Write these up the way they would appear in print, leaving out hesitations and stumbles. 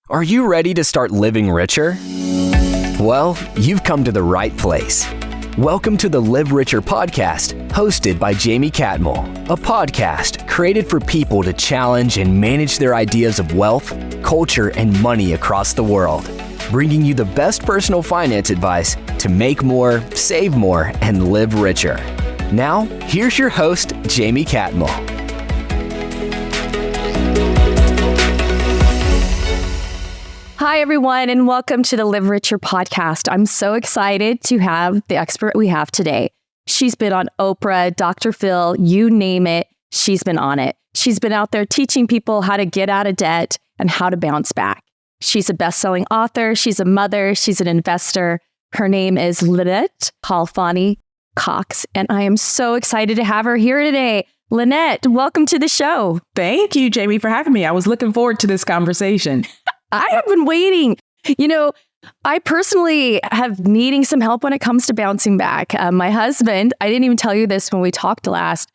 Are you ready to start living richer? Well, you've come to the right place. Welcome to the Live Richer podcast, hosted by Jamie Catmull, a podcast created for people to challenge and manage their ideas of wealth, culture, and money across the world, bringing you the best personal finance advice to make more, save more, and live richer. Now, here's your host, Jamie Catmull. Hi, everyone, and welcome to the Live Richer podcast. I'm so excited to have the expert we have today. She's been on Oprah, Dr. Phil, you name it, she's been on it. She's been out there teaching people how to get out of debt and how to bounce back. She's a best-selling author, she's a mother, she's an investor. Her name is Lynnette Khalfani Cox, and I am so excited to have her here today. Lynette, welcome to the show. Thank you, Jamie, for having me. I was looking forward to this conversation. I have been waiting. You know, I personally have needing some help when it comes to bouncing back. My husband, I didn't even tell you this when we talked last,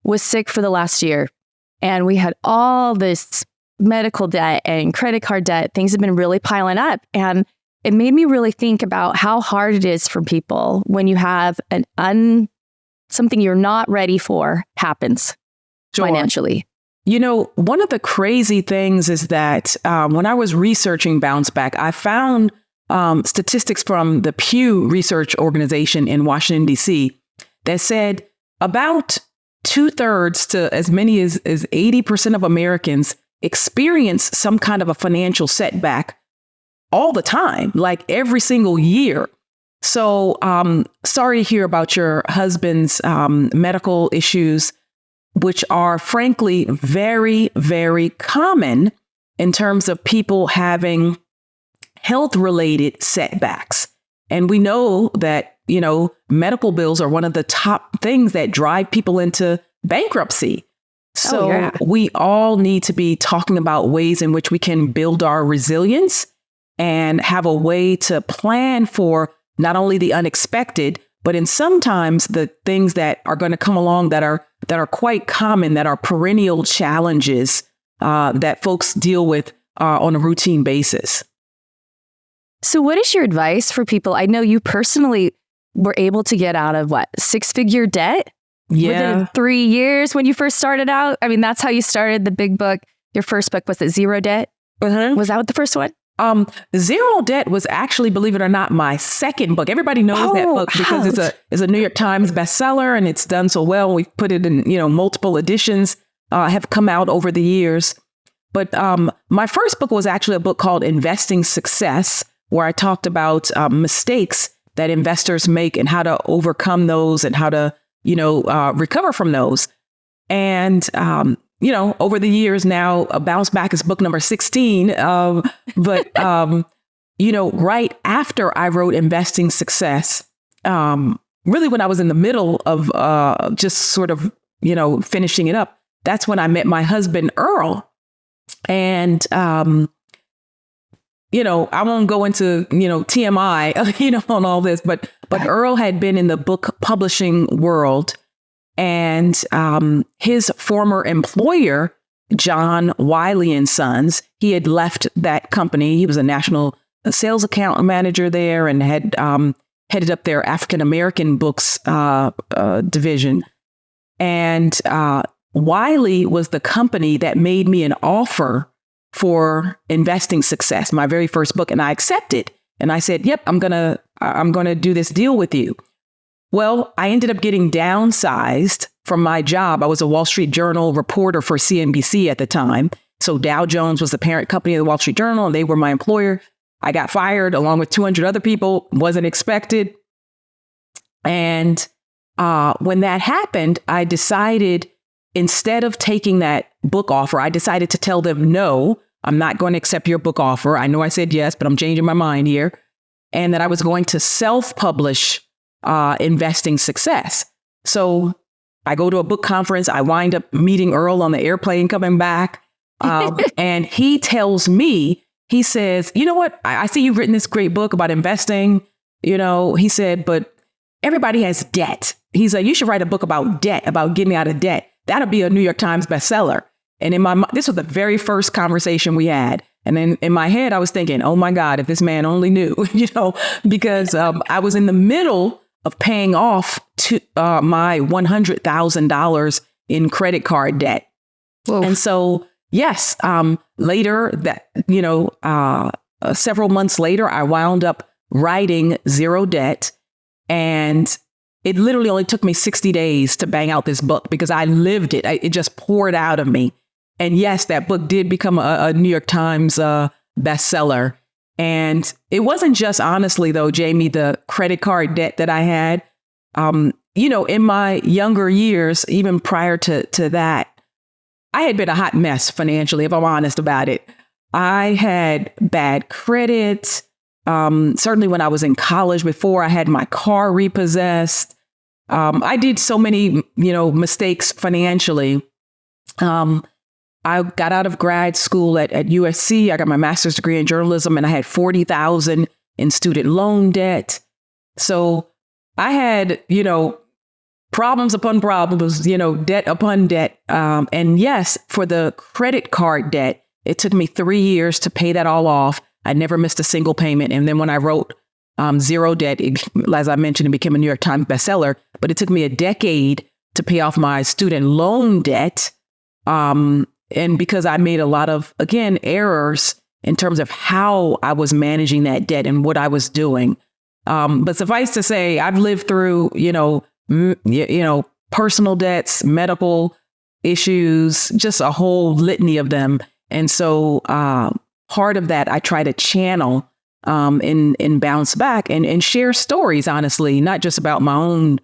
was sick for the last year. And we had all this medical debt and credit card debt. Things have been really piling up. And it made me really think about how hard it is for people when you have something you're not ready for happens financially. You know, one of the crazy things is that when I was researching Bounce Back, I found statistics from the Pew Research Organization in Washington, D.C. that said about 2/3 to as many as 80% of Americans experience some kind of a financial setback all the time, like every single year. So sorry to hear about your husband's medical issues, which are frankly very, very common in terms of people having health-related setbacks. And we know that, you know, medical bills are one of the top things that drive people into bankruptcy. So we all need to be talking about ways in which we can build our resilience and have a way to plan for not only the unexpected, but in sometimes the things that are going to come along that are quite common, that are perennial challenges that folks deal with on a routine basis. So what is your advice for people? I know you personally were able to get out of six-figure debt within 3 years when you first started out. I mean, that's how you started the big book. Your first book, was it Zero Debt? Was that the first one? Zero Debt was actually, believe it or not, my second book. Everybody knows that book because it's a New York Times bestseller and it's done so well. We've put it in, multiple editions have come out over the years. But my first book was actually a book called Investing Success, where I talked about mistakes that investors make and how to overcome those and how to, recover from those. And over the years now, Bounce Back is book number 16. But right after I wrote Investing Success, really when I was in the middle of just sort of, finishing it up, that's when I met my husband, Earl. And, I won't go into, TMI, on all this, but Earl had been in the book publishing world. And his former employer, John Wiley & Sons, he had left that company. He was a national sales account manager there and had headed up their African-American books division. And Wiley was the company that made me an offer for Investing Success, my very first book. And I accepted. And I said, yep, I'm gonna do this deal with you. Well, I ended up getting downsized from my job. I was a Wall Street Journal reporter for CNBC at the time. So Dow Jones was the parent company of the Wall Street Journal, and they were my employer. I got fired along with 200 other people. Wasn't expected. And when that happened, I decided, instead of taking that book offer, I decided to tell them, no, I'm not going to accept your book offer. I know I said yes, but I'm changing my mind here. And that I was going to self-publish Investing Success. So I go to a book conference. I wind up meeting Earl on the airplane coming back. And he tells me, he says, you know what? I see you've written this great book about investing. He said, but everybody has debt. He's like, you should write a book about debt, about getting out of debt. That'll be a New York Times bestseller. And in my mind, this was the very first conversation we had. And then in my head, I was thinking, oh my God, if this man only knew, because I was in the middle of paying off to my $100,000 in credit card debt. Whoa. And so, yes, later that, several months later, I wound up writing Zero Debt. And it literally only took me 60 days to bang out this book because I lived it. It just poured out of me. And yes, that book did become a New York Times bestseller. And it wasn't just, honestly, though, Jamie, the credit card debt that I had. In my younger years, even prior to that, I had been a hot mess financially, if I'm honest about it. I had bad credit. Certainly when I was in college, before I had my car repossessed. I did so many, mistakes financially. I got out of grad school at USC. I got my master's degree in journalism, and I had $40,000 in student loan debt. So I had, problems upon problems, debt upon debt. And yes, for the credit card debt, it took me 3 years to pay that all off. I never missed a single payment. And then when I wrote Zero Debt, as I mentioned, it became a New York Times bestseller. But it took me a decade to pay off my student loan debt. And because I made a lot of, again, errors in terms of how I was managing that debt and what I was doing. But suffice to say, I've lived through, personal debts, medical issues, just a whole litany of them. And so part of that I try to channel in Bounce Back and share stories, honestly, not just about my own,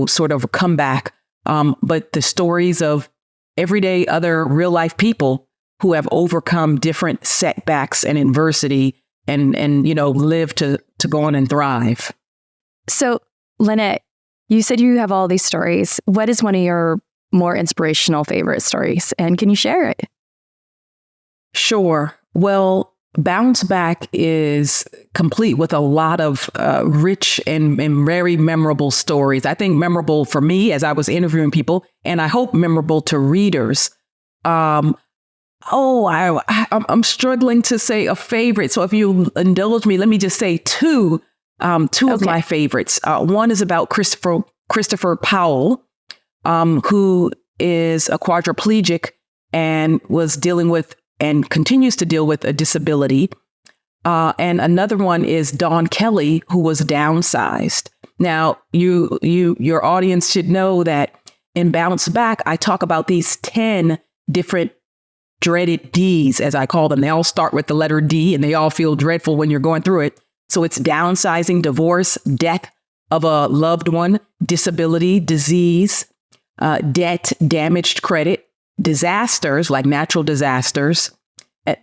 sort of comeback, but the stories of everyday other real life people who have overcome different setbacks and adversity and live to go on and thrive. So, Lynette, you said you have all these stories. What is one of your more inspirational favorite stories? And can you share it? Sure. Well, Bounce Back is complete with a lot of rich and very memorable stories. I think memorable for me as I was interviewing people, and I hope memorable to readers. I'm struggling to say a favorite. So if you indulge me, let me just say two of my favorites. One is about Christopher Powell, who is a quadriplegic and was dealing with and continues to deal with a disability. And another one is Dawn Kelly, who was downsized. Now, your audience should know that in Bounce Back, I talk about these 10 different dreaded Ds, as I call them. They all start with the letter D, and they all feel dreadful when you're going through it. So it's downsizing, divorce, death of a loved one, disability, disease, debt, damaged credit, disasters like natural disasters,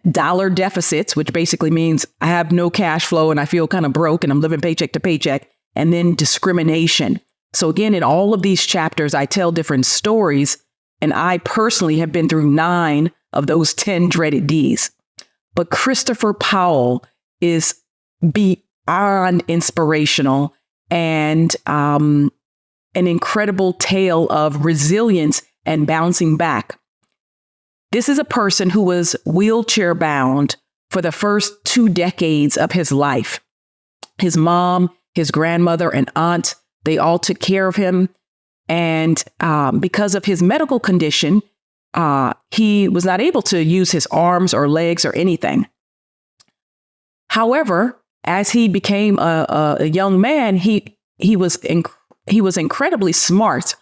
dollar deficits, which basically means I have no cash flow and I feel kind of broke and I'm living paycheck to paycheck, and then discrimination. So again, in all of these chapters, I tell different stories, and I personally have been through 9 of those 10 dreaded Ds. But Christopher Powell is beyond inspirational and an incredible tale of resilience and bouncing back. This is a person who was wheelchair bound for the first 2 decades of his life. His mom, his grandmother, and aunt, they all took care of him. And because of his medical condition, he was not able to use his arms or legs or anything. However, as he became a young man, he was incredibly smart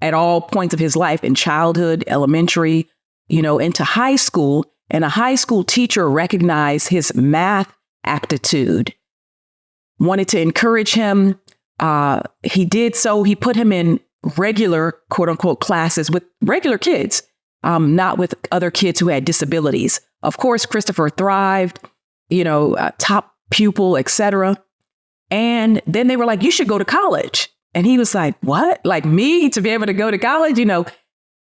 at all points of his life, in childhood, elementary, into high school. And a high school teacher recognized his math aptitude, wanted to encourage him. He did so. He put him in regular, quote unquote, classes with regular kids, not with other kids who had disabilities. Of course, Christopher thrived, top pupil, etc. And then they were like, you should go to college. And he was like, what? Like me to be able to go to college,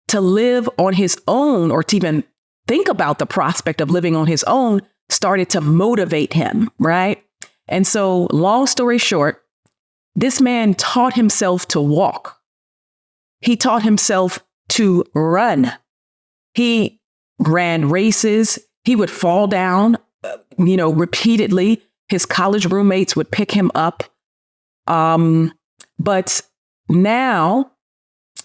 to live on his own, or to even think about the prospect of living on his own, started to motivate him, right? And so, long story short, this man taught himself to walk. He taught himself to run. He ran races. He would fall down, repeatedly. His college roommates would pick him up. But now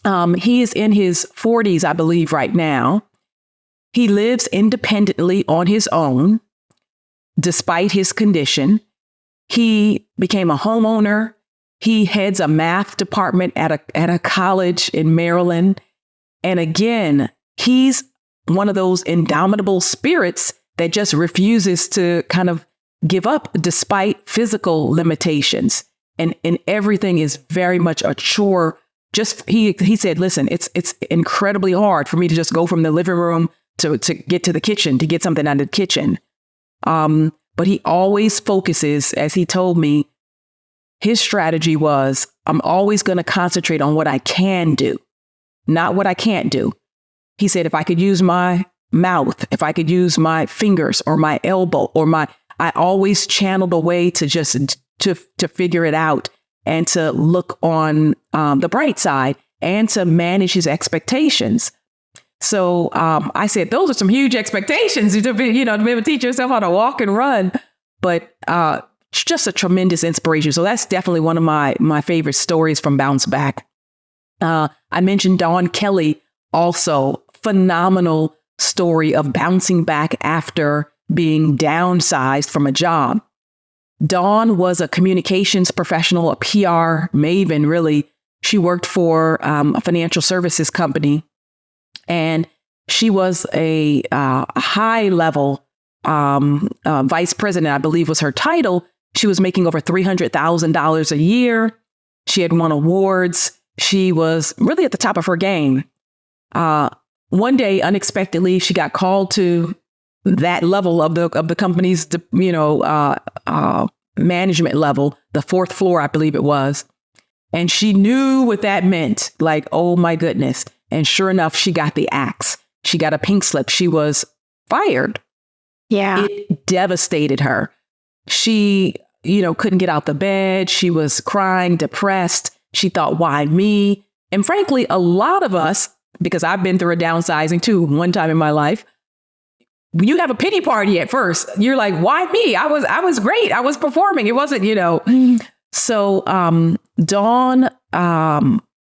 he is in his 40s, I believe, right now. He lives independently on his own, despite his condition. He became a homeowner. He heads a math department at a college in Maryland. And again, he's one of those indomitable spirits that just refuses to kind of give up despite physical limitations. And everything is very much a chore. Just he said, listen, it's incredibly hard for me to just go from the living room to get to the kitchen, to get something out of the kitchen. But he always focuses, as he told me, his strategy was, I'm always going to concentrate on what I can do, not what I can't do. He said, if I could use my mouth, if I could use my fingers or my elbow I always channeled a way to just to figure it out and to look on the bright side and to manage his expectations. So I said, those are some huge expectations to be able to teach yourself how to walk and run. But just a tremendous inspiration. So that's definitely one of my favorite stories from Bounce Back. I mentioned Dawn Kelly, also phenomenal story of bouncing back after being downsized from a job. Dawn was a communications professional, a PR maven, really. She worked for a financial services company. And she was a high level vice president, I believe was her title. She was making over $300,000 a year. She had won awards. She was really at the top of her game. One day, unexpectedly, she got called to that level of the company's, management level, the fourth floor, I believe it was. And she knew what that meant. Like, oh my goodness. And sure enough, she got the axe. She got a pink slip. She was fired. Yeah. It devastated her. She, couldn't get out the bed. She was crying, depressed. She thought, why me? And frankly, a lot of us, because I've been through a downsizing too, one time in my life, you have a pity party at first. You're like, why me? I was great. I was performing. It wasn't, So Dawn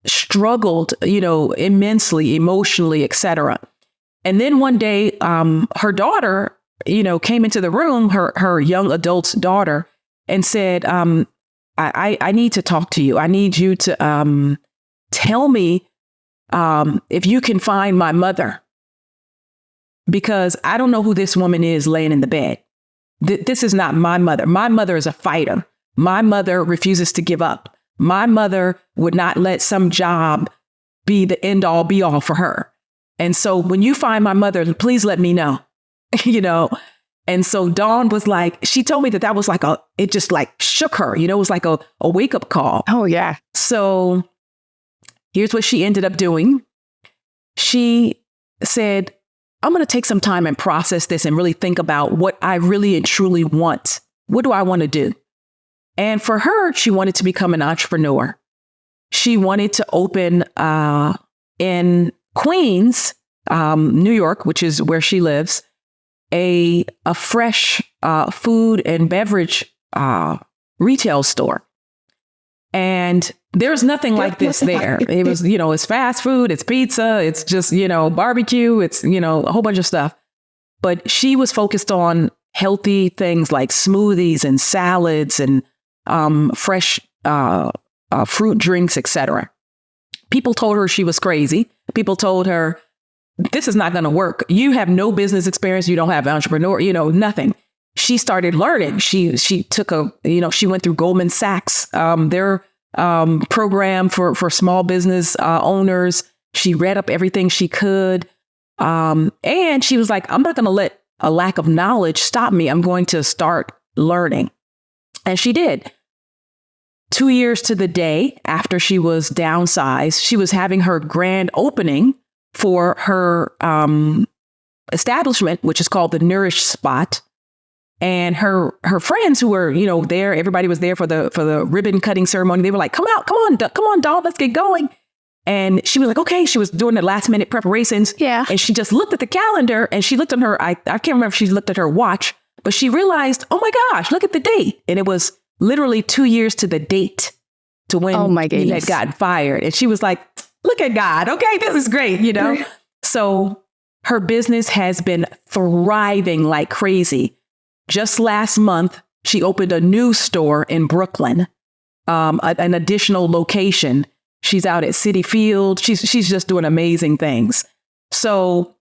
struggled, immensely, emotionally, etc. And then one day, her daughter, came into the room, her young adult daughter, and said, I need to talk to you. I need you to tell me if you can find my mother, because I don't know who this woman is laying in the bed. This is not my mother. My mother is a fighter. My mother refuses to give up. My mother would not let some job be the end all be all for her. And so when you find my mother, please let me know, And so Dawn was like, she told me that was like it just like shook her, it was like a wake up call. Oh, yeah. So here's what she ended up doing. She said, I'm going to take some time and process this and really think about what I really and truly want. What do I want to do? And for her, she wanted to become an entrepreneur. She wanted to open in Queens, New York, which is where she lives, a fresh food and beverage retail store. And there's nothing like this there. It was, it's fast food, it's pizza, it's just, barbecue, it's, a whole bunch of stuff. But she was focused on healthy things like smoothies and salads and fresh fruit drinks, etc. People told her she was crazy. People told her, this is not going to work. You have no business experience. You don't have entrepreneur, nothing. She started learning. She took she went through Goldman Sachs, their program for small business owners. She read up everything she could. And she was like, I'm not going to let a lack of knowledge stop me. I'm going to start learning. And she did. 2 years to the day after she was downsized, she was having her grand opening for her establishment, which is called the Nourish Spot. And her friends who were, there, everybody was there for the ribbon cutting ceremony. They were like, come on, Dawn, let's get going. And she was like, okay, she was doing the last minute preparations. Yeah. And she just looked at the calendar and she looked at her, I can't remember if she looked at her watch, but she realized, oh my gosh, look at the date. And it was literally 2 years to the date to when he had gotten fired. And she was like, look at God. Okay, this is great, you know? So her business has been thriving like crazy. Just last month, she opened a new store in Brooklyn, an additional location. She's out at Citi Field. She's just doing amazing things. So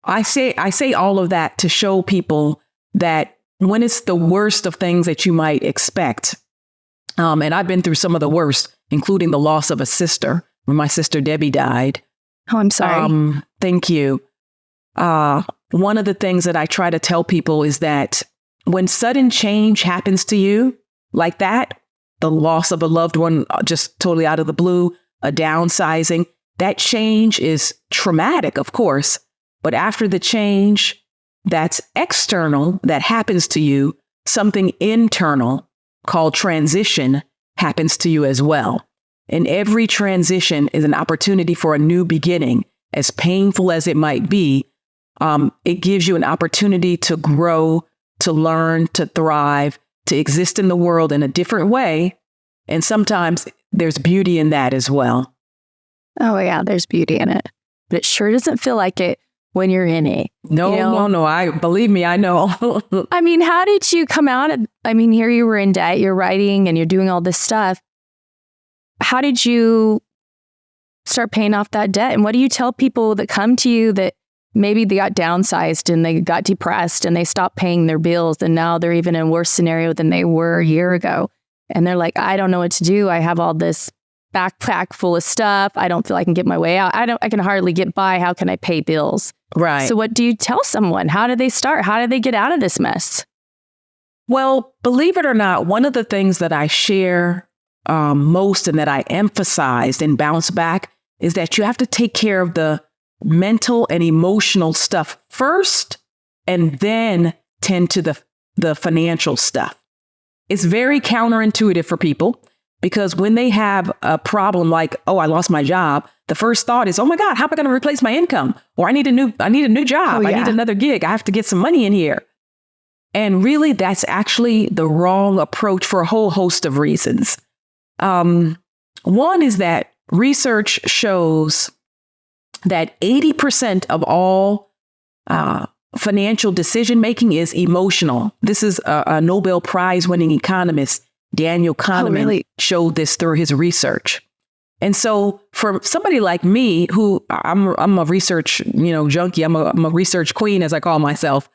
I say all of that to show people that when it's the worst of things that you might expect, and I've been through some of the worst, including the loss of a sister when my sister Debbie died. Oh, I'm sorry. Thank you. One of the things that I try to tell people is that when sudden change happens to you like that, the loss of a loved one just totally out of the blue, a downsizing, that change is traumatic, of course. But after the change that's external, that happens to you, something internal called transition happens to you as well. And every transition is an opportunity for a new beginning. As painful as it might be, it gives you an opportunity to grow, to learn, to thrive, to exist in the world in a different way. And sometimes there's beauty in that as well. Oh, yeah, there's beauty in it. But it sure doesn't feel like it when you're in it. No. Believe me, I know. I mean, how did you come out? Here you were in debt, you're writing and you're doing all this stuff. How did you start paying off that debt? And what do you tell people that come to you that maybe they got downsized and they got depressed and they stopped paying their bills and now they're even in a worse scenario than they were a year ago? And they're like, I don't know what to do. I have all this backpack full of stuff. I don't feel I can get my way out. I can hardly get by. How can I pay bills? Right. So what do you tell someone? How do they start? How do they get out of this mess? Well, believe it or not, one of the things that I share most and that I emphasized in Bounce Back is that you have to take care of the mental and emotional stuff first and then tend to the financial stuff. It's very counterintuitive for people because when they have a problem like, oh, I lost my job, the first thought is, oh my God, how am I going to replace my income? Or I need a new job. I need another gig. I have to get some money in here. And really, that's actually the wrong approach for a whole host of reasons. One is that research shows that 80% of all financial decision making is emotional. This is a Nobel Prize winning economist, Daniel Kahneman, showed this through his research. And so for somebody like me, who I'm a research junkie, I'm a research queen, as I call myself.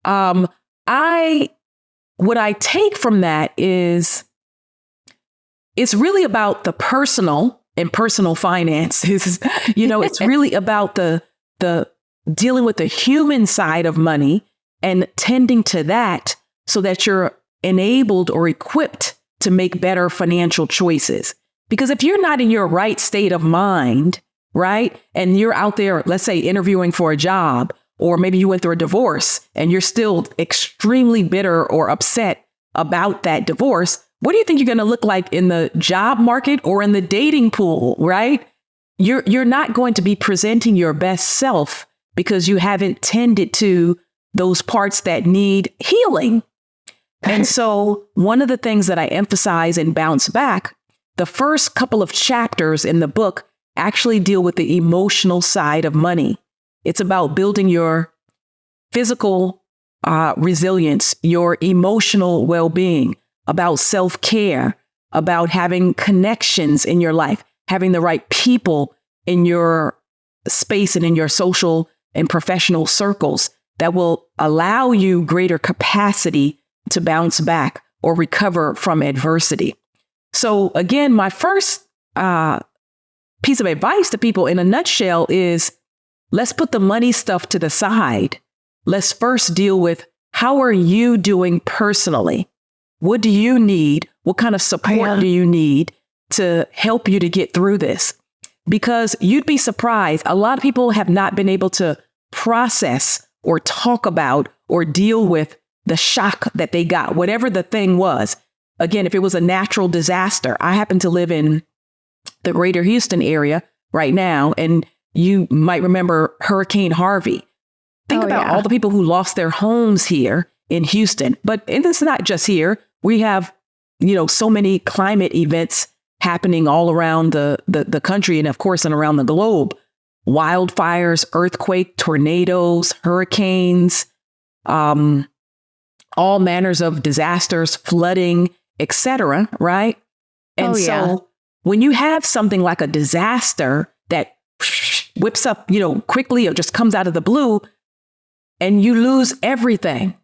What I take from that is it's really about the personal and personal finances. It's really about the dealing with the human side of money and tending to that so that you're enabled or equipped to make better financial choices. Because if you're not in your right state of mind, right, and you're out there, let's say, interviewing for a job, or maybe you went through a divorce and you're still extremely bitter or upset about that divorce, what do you think you're going to look like in the job market or in the dating pool, right? You're not going to be presenting your best self because you haven't tended to those parts that need healing. And so one of the things that I emphasize in Bounce Back, the first couple of chapters in the book actually deal with the emotional side of money. It's about building your physical resilience, your emotional well-being, about self-care, about having connections in your life, having the right people in your space and in your social and professional circles that will allow you greater capacity to bounce back or recover from adversity. So again, my first piece of advice to people in a nutshell is let's put the money stuff to the side. Let's first deal with how are you doing personally? What do you need? What kind of support do you need to help you to get through this? Because you'd be surprised. A lot of people have not been able to process or talk about or deal with the shock that they got, whatever the thing was. Again, if it was a natural disaster, I happen to live in the greater Houston area. right now. And you might remember Hurricane Harvey. Think about all the people who lost their homes here in Houston. But it's not just here. We have, so many climate events happening all around the country and, of course, and around the globe. Wildfires, earthquake, tornadoes, hurricanes, all manners of disasters, flooding, etc. Right? And so when you have something like a disaster that whips up, quickly or just comes out of the blue and you lose everything,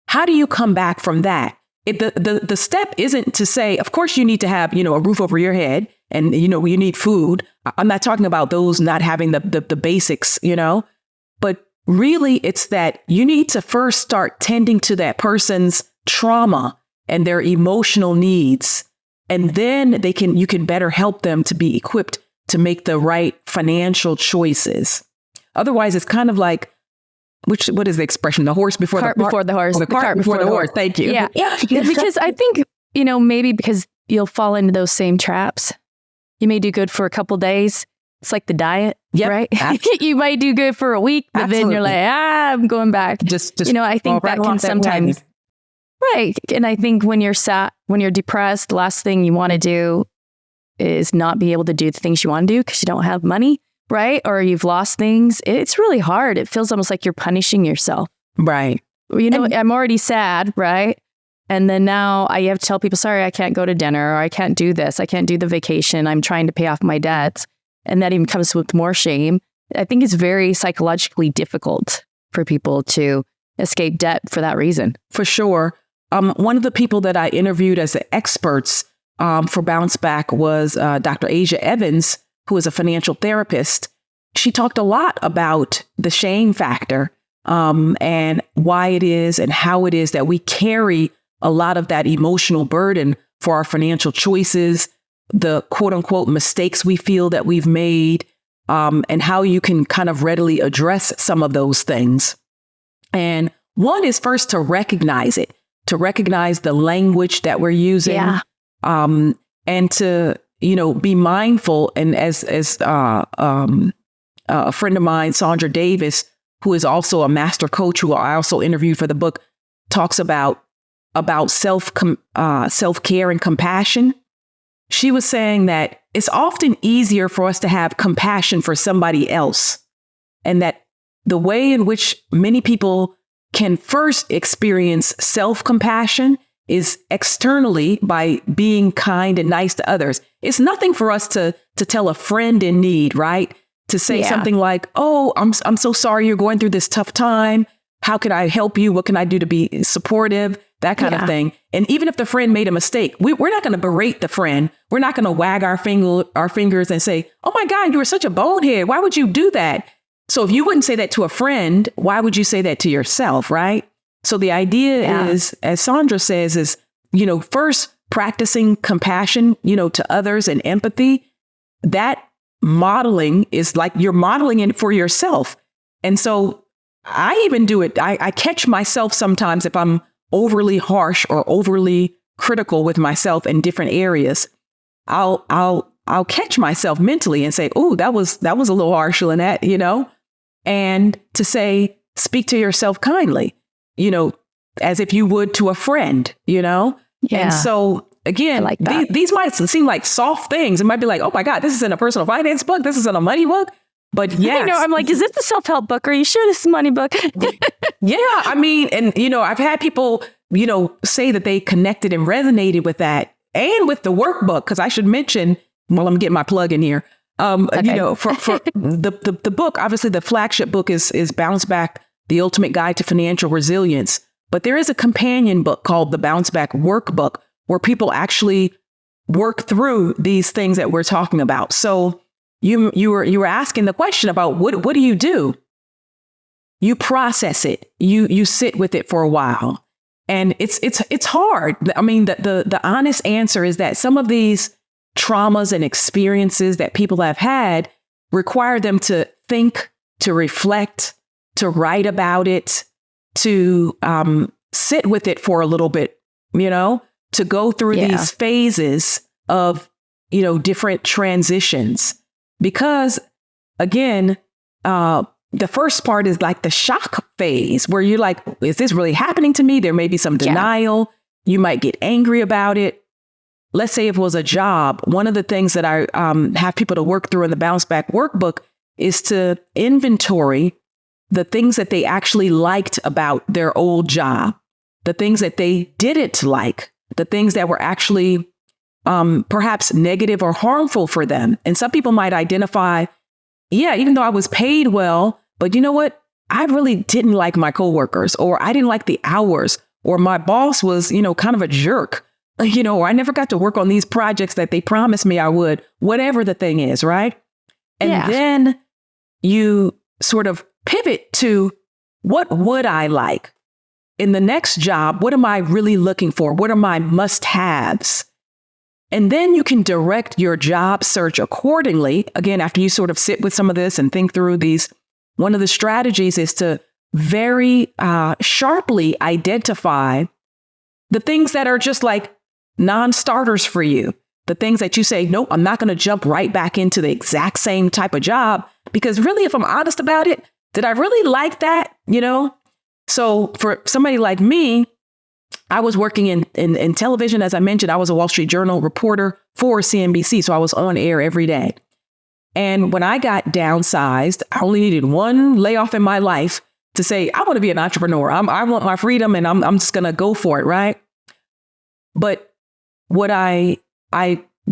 how do you come back from that? The step isn't to say, of course, you need to have, a roof over your head and, you need food. I'm not talking about those not having the basics, but really it's that you need to first start tending to that person's trauma and their emotional needs. And then you can better help them to be equipped to make the right financial choices. Otherwise, it's kind of like, what is the expression? The horse before cart the before the horse. The cart before the horse. Thank you. Yeah. Because I think, maybe because you'll fall into those same traps. You may do good for a couple days. It's like the diet, right? You might do good for a week, but then you're like, I'm going back. Just I think that can sometimes, right. And I think when you're depressed, the last thing you want to do is not be able to do the things you want to do because you don't have money. Right? Or you've lost things. It's really hard. It feels almost like you're punishing yourself. Right. I'm already sad, right? And then now I have to tell people, sorry, I can't go to dinner, or I can't do this. I can't do the vacation. I'm trying to pay off my debts. And that even comes with more shame. I think it's very psychologically difficult for people to escape debt for that reason. For sure. One of the people that I interviewed as the experts for Bounce Back was Dr. Asia Evans, who is a financial therapist. She talked a lot about the shame factor and why it is and how it is that we carry a lot of that emotional burden for our financial choices, the quote unquote mistakes we feel that we've made, and how you can kind of readily address some of those things. And one is first to recognize it, to recognize the language that we're using, and to be mindful. And as a friend of mine, Sandra Davis, who is also a master coach, who I also interviewed for the book, talks about self-care and compassion. She was saying that it's often easier for us to have compassion for somebody else, and that the way in which many people can first experience self-compassion is externally by being kind and nice to others. It's nothing for us to tell a friend in need, right? To say something like, "Oh, I'm so sorry you're going through this tough time. How can I help you? What can I do to be supportive?" That kind of thing. And even if the friend made a mistake, we're not going to berate the friend. We're not going to wag our fingers and say, "Oh my God, you were such a bonehead. Why would you do that?" So if you wouldn't say that to a friend, why would you say that to yourself, right? So the idea is, as Sandra says, is, first practicing compassion, to others and empathy. That modeling is like you're modeling it for yourself. And so I even do it. I catch myself sometimes if I'm overly harsh or overly critical with myself in different areas. I'll catch myself mentally and say, "Oh, that was a little harsh, Lynette," and to say, speak to yourself kindly, as if you would to a friend, And so again, like these might seem like soft things. It might be like, "Oh my God, this isn't a personal finance book. This isn't a money book." But yes. I'm like, is this the self-help book? Are you sure this is a money book? Yeah. I mean, and, I've had people, say that they connected and resonated with that and with the workbook. Because I should mention, well, I'm getting my plug in here. For the book, obviously the flagship book is Bounce Back, The Ultimate Guide to Financial Resilience. But there is a companion book called the Bounce Back Workbook, where people actually work through these things that we're talking about. So you were asking the question about what do you do? You process it. You sit with it for a while, and it's hard. I mean, the honest answer is that some of these traumas and experiences that people have had require them to think, to reflect, to write about it, to sit with it for a little bit, to go through these phases of, different transitions. because again, the first part is like the shock phase where you're like, is this really happening to me? There may be some denial. You might get angry about it. Let's say if it was a job. One of the things that I have people to work through in the Bounce Back workbook is to inventory the things that they actually liked about their old job, the things that they didn't like, the things that were actually perhaps negative or harmful for them. And some people might identify, yeah, even though I was paid well, but you know what? I really didn't like my coworkers, or I didn't like the hours, or my boss was, kind of a jerk, or I never got to work on these projects that they promised me I would, whatever the thing is, right? And then you sort of pivot to, what would I like in the next job? What am I really looking for? What are my must-haves? And then you can direct your job search accordingly. Again, after you sort of sit with some of this and think through these, one of the strategies is to very sharply identify the things that are just like non-starters for you. The things that you say, nope, I'm not going to jump right back into the exact same type of job, because really, if I'm honest about it, did I really like that? So for somebody like me, I was working in television. As I mentioned, I was a Wall Street Journal reporter for CNBC. So I was on air every day. And when I got downsized, I only needed one layoff in my life to say, I want to be an entrepreneur. I want my freedom, and I'm just going to go for it. Right. But what I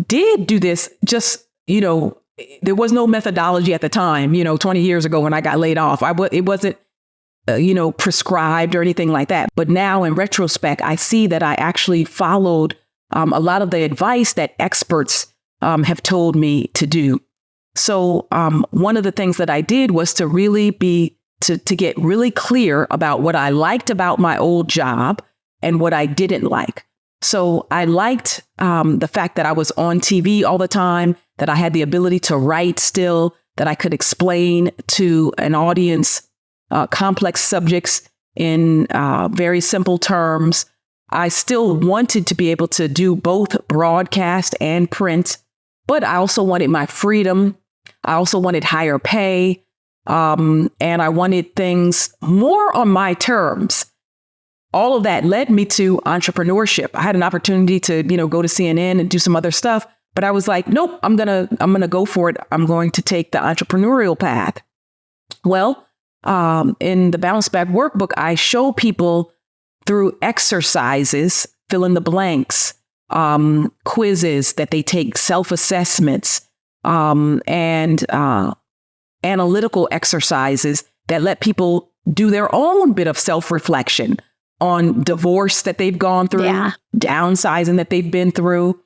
did do this, just, there was no methodology at the time, 20 years ago when I got laid off. It wasn't, prescribed or anything like that. But now in retrospect, I see that I actually followed a lot of the advice that experts have told me to do. So one of the things that I did was to really to get really clear about what I liked about my old job and what I didn't like. So I liked the fact that I was on TV all the time, that I had the ability to write still, that I could explain to an audience complex subjects in very simple terms. I still wanted to be able to do both broadcast and print, but I also wanted my freedom. I also wanted higher pay, and I wanted things more on my terms. All of that led me to entrepreneurship. I had an opportunity to, go to CNN and do some other stuff, but I was like, nope, I'm gonna go for it. I'm going to take the entrepreneurial path. Well, in the Bounce Back workbook, I show people through exercises, fill in the blanks, quizzes that they take, self-assessments, and analytical exercises that let people do their own bit of self-reflection on divorce that they've gone through, downsizing that they've been through,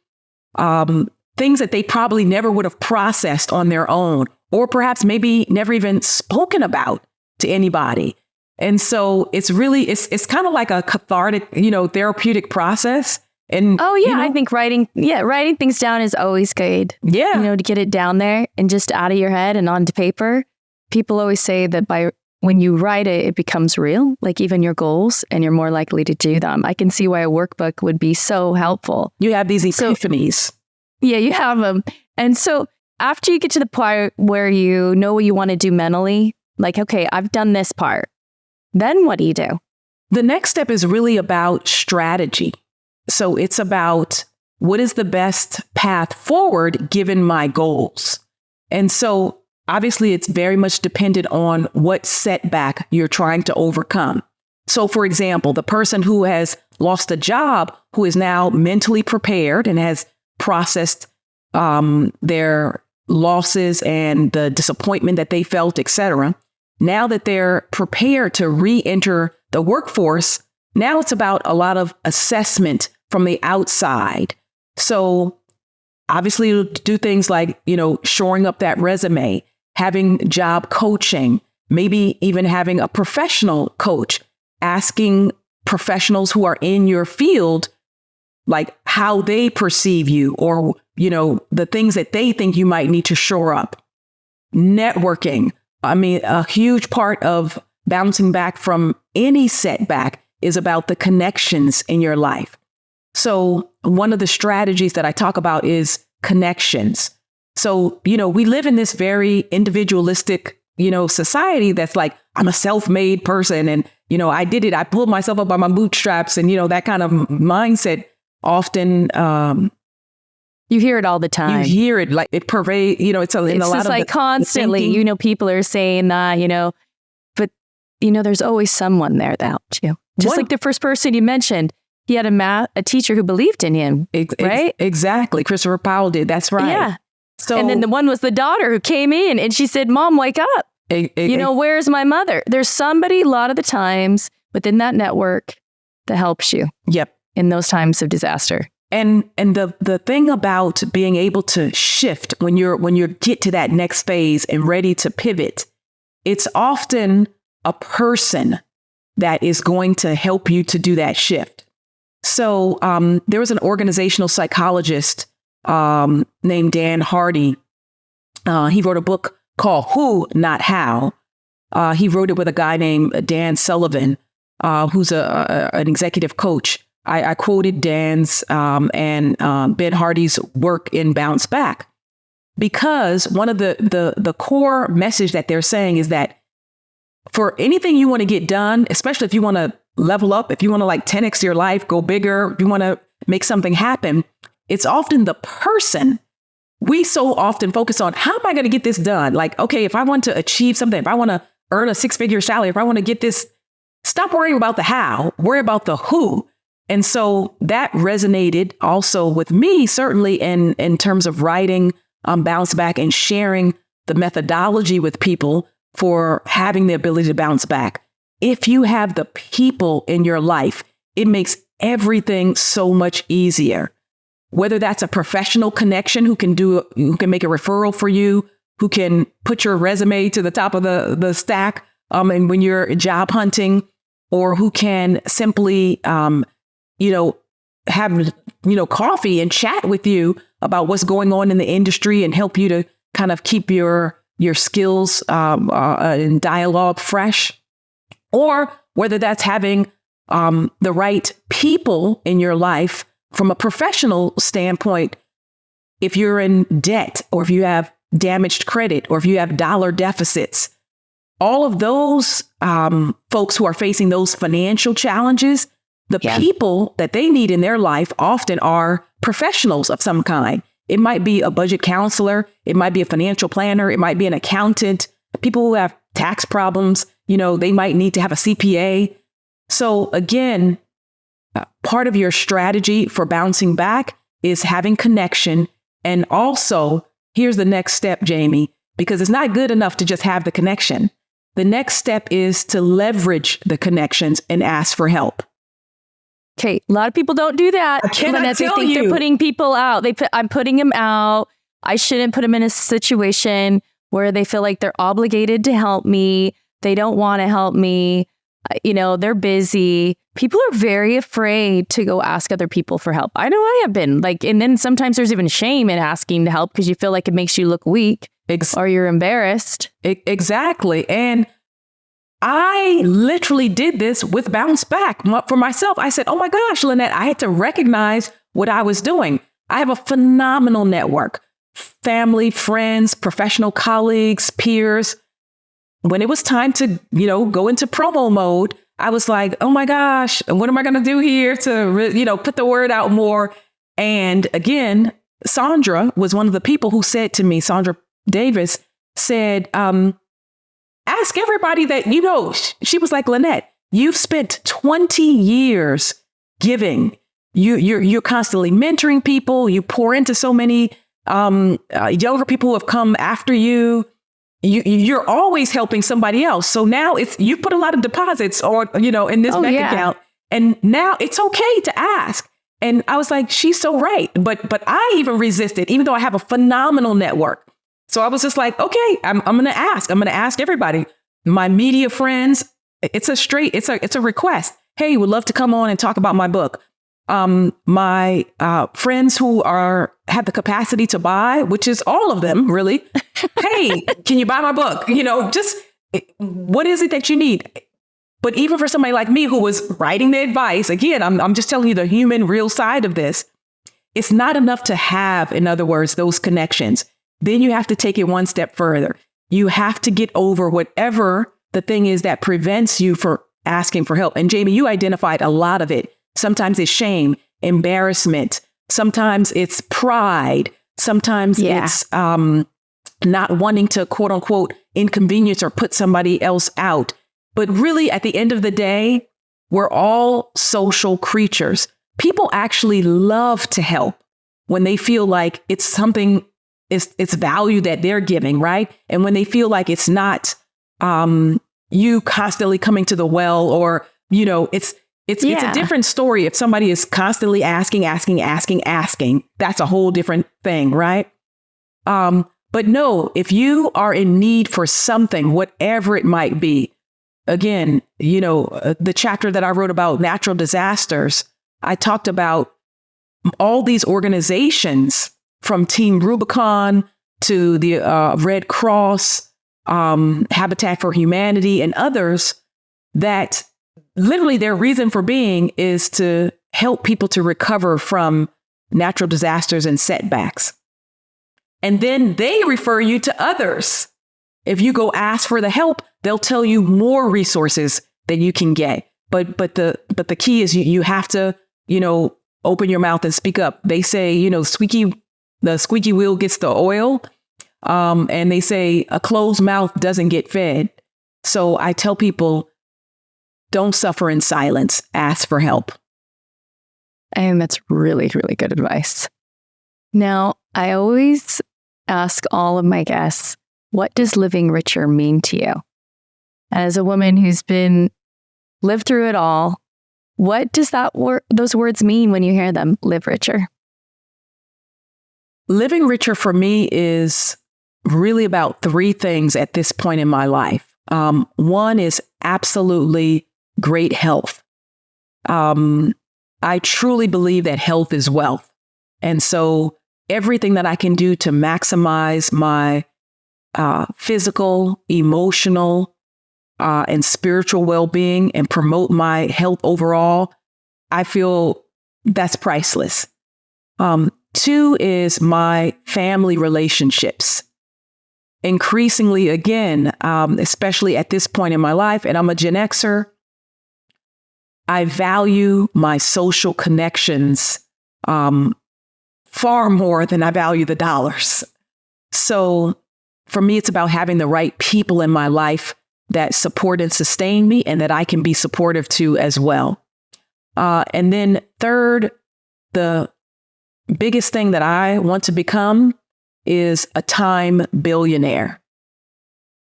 things that they probably never would have processed on their own, or perhaps maybe never even spoken about to anybody. And so it's really, it's kind of like a cathartic, therapeutic process. And I think writing things down is always good. Yeah. To get it down there and just out of your head and onto paper. People always say that when you write it, it becomes real, like even your goals, and you're more likely to do them. I can see why a workbook would be so helpful. You have these epiphanies. Yeah, you have them. And so after you get to the part where you know what you want to do mentally, like, okay, I've done this part. Then what do you do? The next step is really about strategy. So it's about what is the best path forward given my goals. And so obviously it's very much dependent on what setback you're trying to overcome. So for example, the person who has lost a job, who is now mentally prepared and has processed their losses and the disappointment that they felt, etc. Now that they're prepared to re-enter the workforce, now it's about a lot of assessment from the outside. So obviously do things like, shoring up that resume, having job coaching, maybe even having a professional coach, asking professionals who are in your field, like how they perceive you, or, the things that they think you might need to shore up. Networking. I mean, a huge part of bouncing back from any setback is about the connections in your life. So one of the strategies that I talk about is connections. So, we live in this very individualistic, society that's like, I'm a self-made person. And, I did it. I pulled myself up by my bootstraps, and, that kind of mindset often, you hear it all the time. You hear it like it pervades, it's in a lot just of like constantly, people are saying that, but, there's always someone there that helped you. Just like the first person you mentioned, he had a teacher who believed in him, right? Exactly. Christopher Powell did. That's right. Yeah. So, and then the one was the daughter who came in and she said, Mom, wake up. Where's my mother? There's somebody a lot of the times within that network that helps you. Yep. In those times of disaster. And the thing about being able to shift when you get to that next phase and ready to pivot, it's often a person that is going to help you to do that shift. So there was an organizational psychologist named Dan Hardy. He wrote a book called Who, Not How. He wrote it with a guy named Dan Sullivan, who's an executive coach. I quoted Dan's and Ben Hardy's work in Bounce Back, because one of the core message that they're saying is that for anything you want to get done, especially if you want to level up, if you want to like 10x your life, go bigger, if you want to make something happen, it's often the person. We so often focus on, how am I going to get this done? Like, okay, if I want to achieve something, if I want to earn a 6-figure salary, if I want to get this, stop worrying about the how, worry about the who. And so that resonated also with me, certainly in terms of writing Bounce Back and sharing the methodology with people for having the ability to bounce back. If you have the people in your life, it makes everything so much easier. Whether that's a professional connection who can make a referral for you, who can put your resume to the top of the stack and when you're job hunting, or who can simply have coffee and chat with you about what's going on in the industry and help you to kind of keep your skills and dialogue fresh, or whether that's having the right people in your life from a professional standpoint. If you're in debt, or if you have damaged credit, or if you have dollar deficits, all of those folks who are facing those financial challenges, the people that they need in their life often are professionals of some kind. It might be a budget counselor. It might be a financial planner. It might be an accountant. People who have tax problems, they might need to have a CPA. So again, part of your strategy for bouncing back is having connection. And also, here's the next step, Jamie, because it's not good enough to just have the connection. The next step is to leverage the connections and ask for help. Okay, a lot of people don't do that. I cannot Lynette, tell they think you. they're putting people out. I'm putting them out. I shouldn't put them in a situation where they feel like they're obligated to help me. They don't want to help me. They're busy. People are very afraid to go ask other people for help. I know I have been and then sometimes there's even shame in asking to help because you feel like it makes you look weak or you're embarrassed. Exactly. And I literally did this with Bounce Back for myself. I said, oh my gosh, Lynette, I had to recognize what I was doing. I have a phenomenal network, family, friends, professional colleagues, peers. When it was time to, go into promo mode, I was like, oh my gosh, what am I going to do here to, put the word out more? And again, Sandra was one of the people who said to me, Sandra Davis said, ask everybody that, she was like, Lynette, you've spent 20 years giving. You're constantly mentoring people. You pour into so many younger people who have come after you. You're always helping somebody else. So now you put a lot of deposits or, in this bank account. And now it's okay to ask. And I was like, she's so right. But I even resisted, even though I have a phenomenal network. So I was just like, okay, I'm going to ask. I'm going to ask everybody, my media friends. It's a request. Hey, would love to come on and talk about my book. My friends who have the capacity to buy, which is all of them, really. Hey, can you buy my book? Just what is it that you need? But even for somebody like me who was writing the advice, again, I'm just telling you the human real side of this. It's not enough to have, in other words, those connections. then you have to take it one step further. You have to get over whatever the thing is that prevents you from asking for help. And Jamie, you identified a lot of it. Sometimes it's shame, embarrassment. Sometimes it's pride. Sometimes it's not wanting to, quote unquote, inconvenience or put somebody else out. But really, at the end of the day, we're all social creatures. People actually love to help when they feel like it's something, it's value that they're giving, right? And when they feel like it's not you constantly coming to the well, or, you know, it's a different story if somebody is constantly asking. That's a whole different thing, right? But no, if you are in need for something, whatever it might be, again, you know, the chapter that I wrote about natural disasters, I talked about all these organizations from Team Rubicon to the Red Cross, Habitat for Humanity, and others, that literally their reason for being is to help people to recover from natural disasters and setbacks. And then they refer you to others. If you go ask for the help, they'll tell you more resources that you can get. But the key is you have to, you know, open your mouth and speak up. They say, you know, the squeaky wheel gets the oil. And they say a closed mouth doesn't get fed. So I tell people, don't suffer in silence. Ask for help. And that's really, really good advice. Now, I always ask all of my guests, what does living richer mean to you? As a woman who's lived through it all, what does those words mean when you hear them? Live richer. Living richer for me is really about three things at this point in my life. One is absolutely great health. I truly believe that health is wealth. And so everything that I can do to maximize my physical, emotional, and spiritual well-being and promote my health overall, I feel that's priceless. Two is my family relationships. Increasingly, again, especially at this point in my life, and I'm a Gen Xer, I value my social connections far more than I value the dollars. So for me, it's about having the right people in my life that support and sustain me and that I can be supportive to as well. And then third, the biggest thing that I want to become is a time billionaire.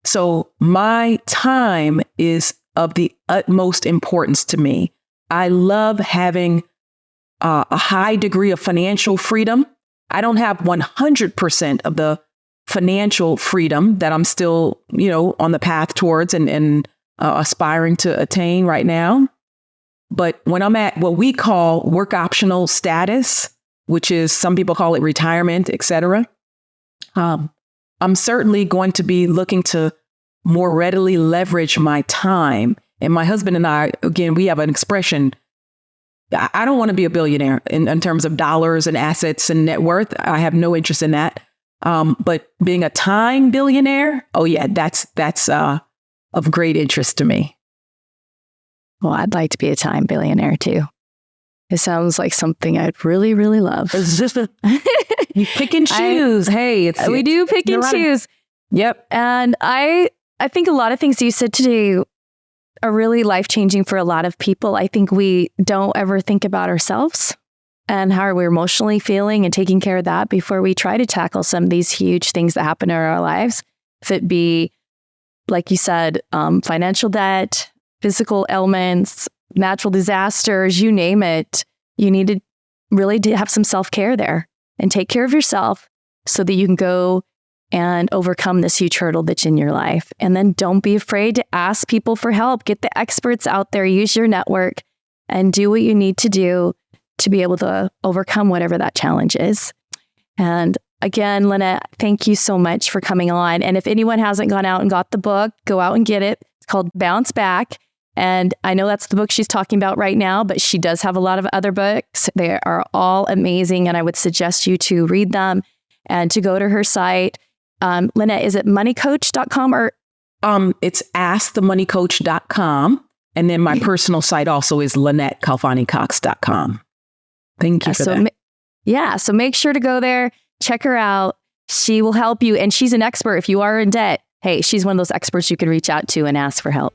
So my time is of the utmost importance to me. I love having a high degree of financial freedom. I don't have 100% of the financial freedom that I'm still, you know, on the path towards and aspiring to attain right now. But when I'm at what we call work optional status, which is some people call it retirement, et cetera, I'm certainly going to be looking to more readily leverage my time. And my husband and I, again, we have an expression. I don't want to be a billionaire in terms of dollars and assets and net worth. I have no interest in that. But being a time billionaire, oh yeah, that's of great interest to me. Well, I'd like to be a time billionaire too. It sounds like something I'd really, really love. It's just you pick and choose. We do pick and choose. Yep. And I think a lot of things you said today are really life-changing for a lot of people. I think we don't ever think about ourselves and how we're emotionally feeling and taking care of that before we try to tackle some of these huge things that happen in our lives. If it be, like you said, financial debt, physical ailments, natural disasters, you name it, you need to really have some self-care there and take care of yourself so that you can go and overcome this huge hurdle that's in your life. And then don't be afraid to ask people for help. Get the experts out there, use your network, and do what you need to do to be able to overcome whatever that challenge is. And again, Lynette, thank you so much for coming on. And if anyone hasn't gone out and got the book, go out and get it. It's called Bounce Back. And I know that's the book she's talking about right now, but she does have a lot of other books. They are all amazing. And I would suggest you to read them and to go to her site Lynette, is it moneycoach.com or? It's askthemoneycoach.com. And then my personal site also is LynetteKhalfaniCox.com. Thank you for that. So make sure to go there, check her out. She will help you. And she's an expert. If you are in debt, hey, she's one of those experts you can reach out to and ask for help.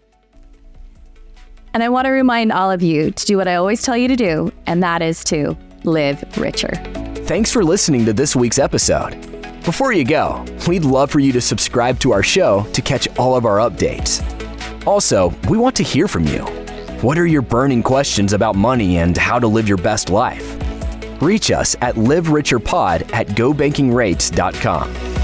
And I want to remind all of you to do what I always tell you to do, and that is to live richer. Thanks for listening to this week's episode. Before you go, we'd love for you to subscribe to our show to catch all of our updates. Also, we want to hear from you. What are your burning questions about money and how to live your best life? Reach us at livericherpod@gobankingrates.com.